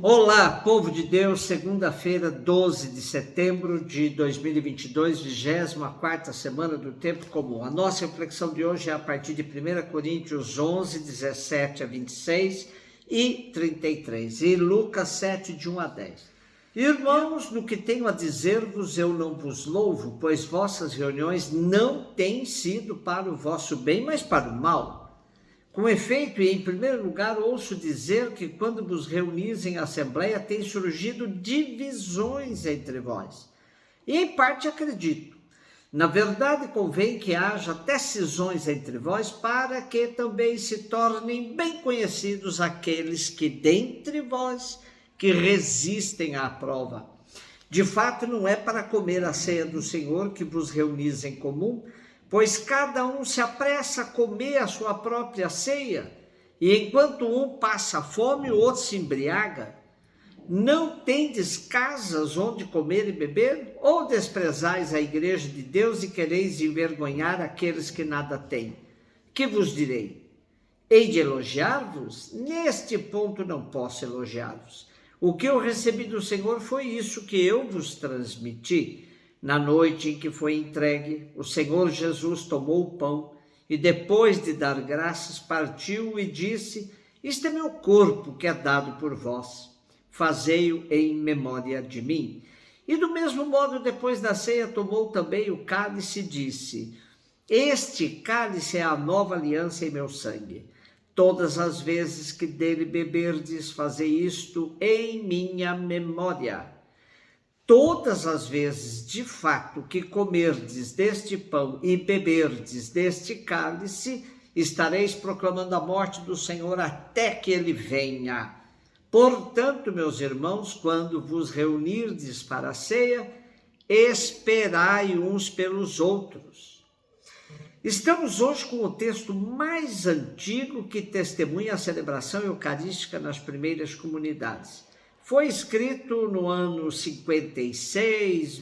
Olá, povo de Deus, segunda-feira, 12 de setembro de 2022, 24ª semana do Tempo Comum. A nossa reflexão de hoje é a partir de 1 Coríntios 11, 17 a 26 e 33, e Lucas 7, de 1 a 10. Irmãos, no que tenho a dizer-vos, eu não vos louvo, pois vossas reuniões não têm sido para o vosso bem, mas para o mal. Com efeito, e em primeiro lugar, ouço dizer que quando vos reunis em assembleia, têm surgido divisões entre vós. E em parte acredito. Na verdade, convém que haja até cisões entre vós, para que também se tornem bem conhecidos aqueles que dentre vós que resistem à prova. De fato, não é para comer a ceia do Senhor que vos reunis em comum, pois cada um se apressa a comer a sua própria ceia, e enquanto um passa fome, o outro se embriaga. Não tendes casas onde comer e beber? Ou desprezais a igreja de Deus e quereis envergonhar aqueles que nada têm? Que vos direi? Hei de elogiar-vos? Neste ponto não posso elogiar-vos. O que eu recebi do Senhor foi isso que eu vos transmiti. Na noite em que foi entregue, o Senhor Jesus tomou o pão e, depois de dar graças, partiu e disse: "Isto é meu corpo que é dado por vós. Fazei-o em memória de mim." E do mesmo modo, depois da ceia, tomou também o cálice e disse: "Este cálice é a nova aliança em meu sangue. Todas as vezes que dele beberdes, fazei isto em minha memória." Todas as vezes, de fato, que comerdes deste pão e beberdes deste cálice, estareis proclamando a morte do Senhor até que ele venha. Portanto, meus irmãos, quando vos reunirdes para a ceia, esperai uns pelos outros. Estamos hoje com o texto mais antigo que testemunha a celebração eucarística nas primeiras comunidades. Foi escrito no ano 56,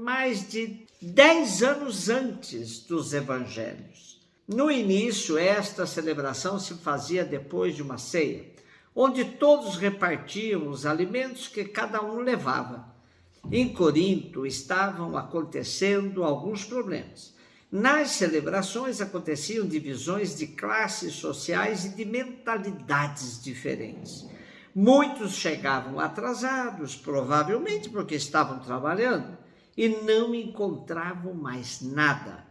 mais de 10 anos antes dos evangelhos. No início, esta celebração se fazia depois de uma ceia, onde todos repartiam os alimentos que cada um levava. Em Corinto estavam acontecendo alguns problemas. Nas celebrações aconteciam divisões de classes sociais e de mentalidades diferentes. Muitos chegavam atrasados, provavelmente porque estavam trabalhando, e não encontravam mais nada.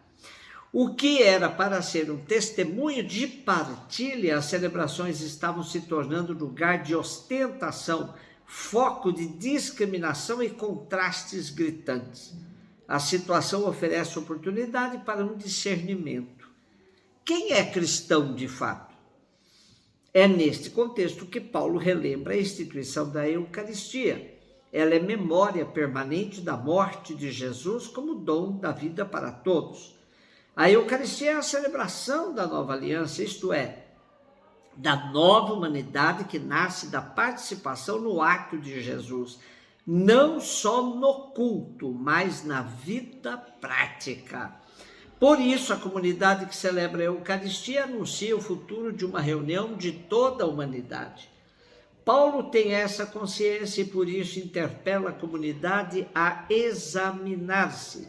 O que era para ser um testemunho de partilha, as celebrações estavam se tornando lugar de ostentação, foco de discriminação e contrastes gritantes. A situação oferece oportunidade para um discernimento. Quem é cristão de fato? É neste contexto que Paulo relembra a instituição da Eucaristia. Ela é memória permanente da morte de Jesus como dom da vida para todos. A Eucaristia é a celebração da nova aliança, isto é, da nova humanidade que nasce da participação no ato de Jesus, não só no culto, mas na vida prática. Por isso, a comunidade que celebra a Eucaristia anuncia o futuro de uma reunião de toda a humanidade. Paulo tem essa consciência e por isso interpela a comunidade a examinar-se.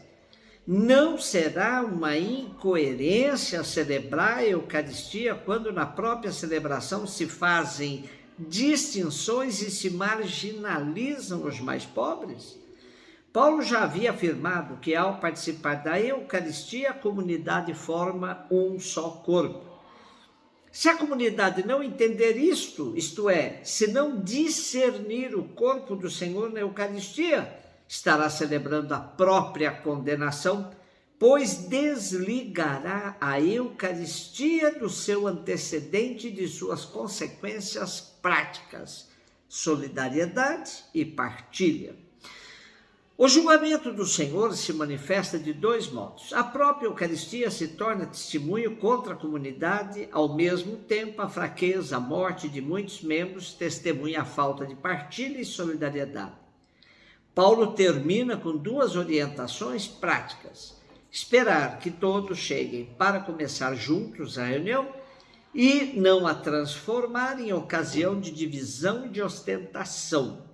Não será uma incoerência celebrar a Eucaristia quando na própria celebração se fazem distinções e se marginalizam os mais pobres? Paulo já havia afirmado que ao participar da Eucaristia, a comunidade forma um só corpo. Se a comunidade não entender isto é, se não discernir o corpo do Senhor na Eucaristia, estará celebrando a própria condenação, pois desligará a Eucaristia do seu antecedente e de suas consequências práticas, solidariedade e partilha. O julgamento do Senhor se manifesta de dois modos. A própria Eucaristia se torna testemunho contra a comunidade, ao mesmo tempo a fraqueza, a morte de muitos membros testemunha a falta de partilha e solidariedade. Paulo termina com duas orientações práticas: esperar que todos cheguem para começar juntos a reunião e não a transformar em ocasião de divisão e de ostentação.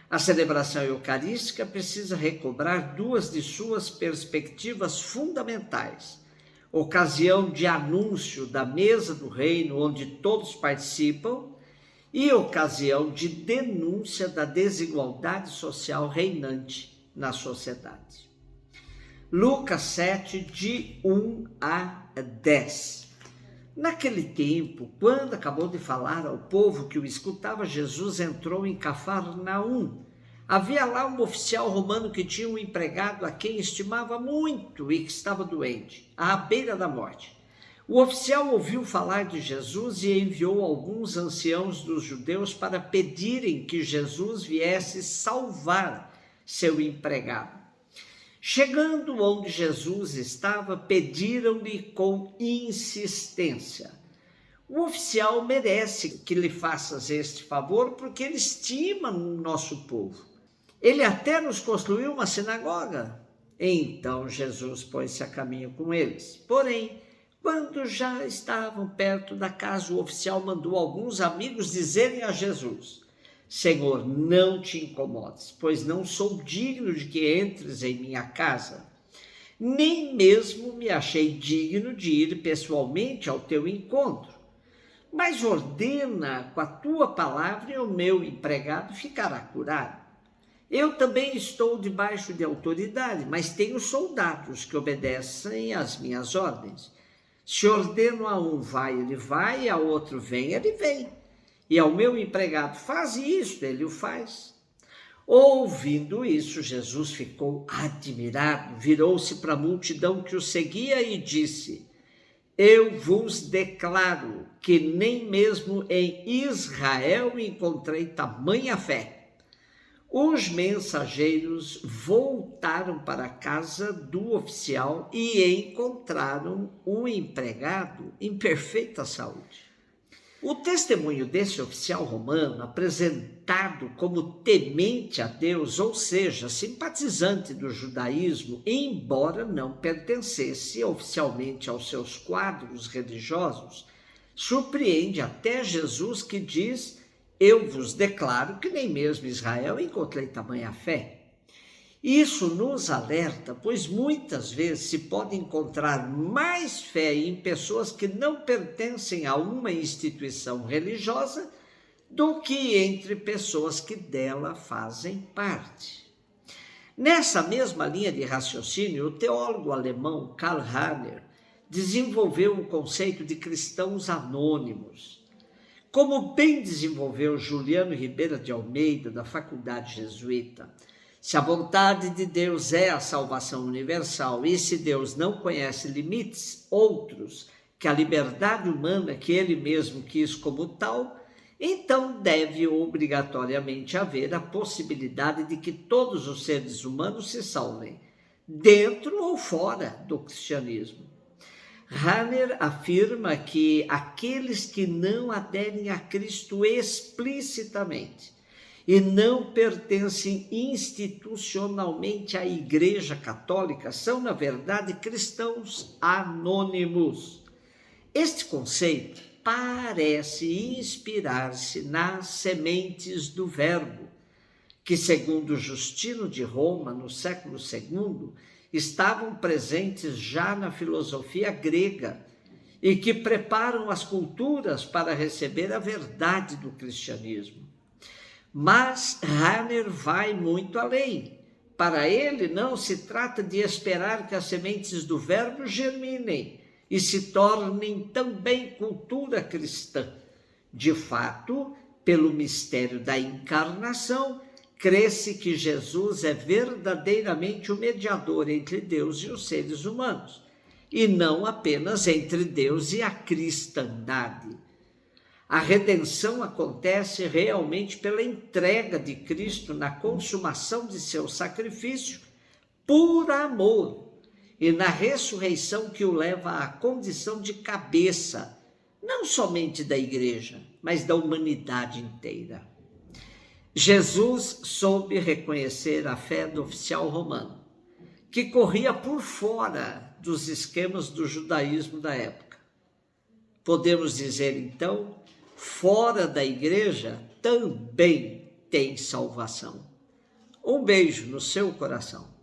A celebração eucarística precisa recobrar duas de suas perspectivas fundamentais: ocasião de anúncio da mesa do reino onde todos participam e ocasião de denúncia da desigualdade social reinante na sociedade. Lucas 7, de 1 a 10. Naquele tempo, quando acabou de falar ao povo que o escutava, Jesus entrou em Cafarnaum. Havia lá um oficial romano que tinha um empregado a quem estimava muito e que estava doente, à beira da morte. O oficial ouviu falar de Jesus e enviou alguns anciãos dos judeus para pedirem que Jesus viesse salvar seu empregado. Chegando onde Jesus estava, pediram-lhe com insistência: o oficial merece que lhe faças este favor porque ele estima o nosso povo. Ele até nos construiu uma sinagoga. Então Jesus pôs-se a caminho com eles. Porém, quando já estavam perto da casa, o oficial mandou alguns amigos dizerem a Jesus: Senhor, não te incomodes, pois não sou digno de que entres em minha casa. Nem mesmo me achei digno de ir pessoalmente ao teu encontro. Mas ordena com a tua palavra e o meu empregado ficará curado. Eu também estou debaixo de autoridade, mas tenho soldados que obedecem às minhas ordens. Se ordeno a um vai, ele vai, e a outro vem, ele vem. E ao meu empregado faz isto, ele o faz. Ouvindo isso, Jesus ficou admirado, virou-se para a multidão que o seguia e disse: eu vos declaro que nem mesmo em Israel encontrei tamanha fé. Os mensageiros voltaram para a casa do oficial e encontraram um empregado em perfeita saúde. O testemunho desse oficial romano, apresentado como temente a Deus, ou seja, simpatizante do judaísmo, embora não pertencesse oficialmente aos seus quadros religiosos, surpreende até Jesus, que diz: eu vos declaro que nem mesmo Israel encontrei tamanha fé. Isso nos alerta, pois muitas vezes se pode encontrar mais fé em pessoas que não pertencem a uma instituição religiosa do que entre pessoas que dela fazem parte. Nessa mesma linha de raciocínio, o teólogo alemão Karl Rahner desenvolveu o conceito de cristãos anônimos. Como bem desenvolveu Juliano Ribeira de Almeida, da Faculdade Jesuíta, se a vontade de Deus é a salvação universal e se Deus não conhece limites outros que a liberdade humana que ele mesmo quis como tal, então deve obrigatoriamente haver a possibilidade de que todos os seres humanos se salvem, dentro ou fora do cristianismo. Rahner afirma que aqueles que não aderem a Cristo explicitamente e não pertencem institucionalmente à Igreja Católica são, na verdade, cristãos anônimos. Este conceito parece inspirar-se nas sementes do Verbo, que, segundo Justino de Roma, no século II, estavam presentes já na filosofia grega e que preparam as culturas para receber a verdade do cristianismo. Mas Rahner vai muito além. Para ele, não se trata de esperar que as sementes do verbo germinem e se tornem também cultura cristã. De fato, pelo mistério da encarnação, crê-se que Jesus é verdadeiramente o mediador entre Deus e os seres humanos, e não apenas entre Deus e a cristandade. A redenção acontece realmente pela entrega de Cristo na consumação de seu sacrifício por amor e na ressurreição que o leva à condição de cabeça, não somente da igreja, mas da humanidade inteira. Jesus soube reconhecer a fé do oficial romano, que corria por fora dos esquemas do judaísmo da época. podemos dizer então, fora da igreja também tem salvação. Um beijo no seu coração.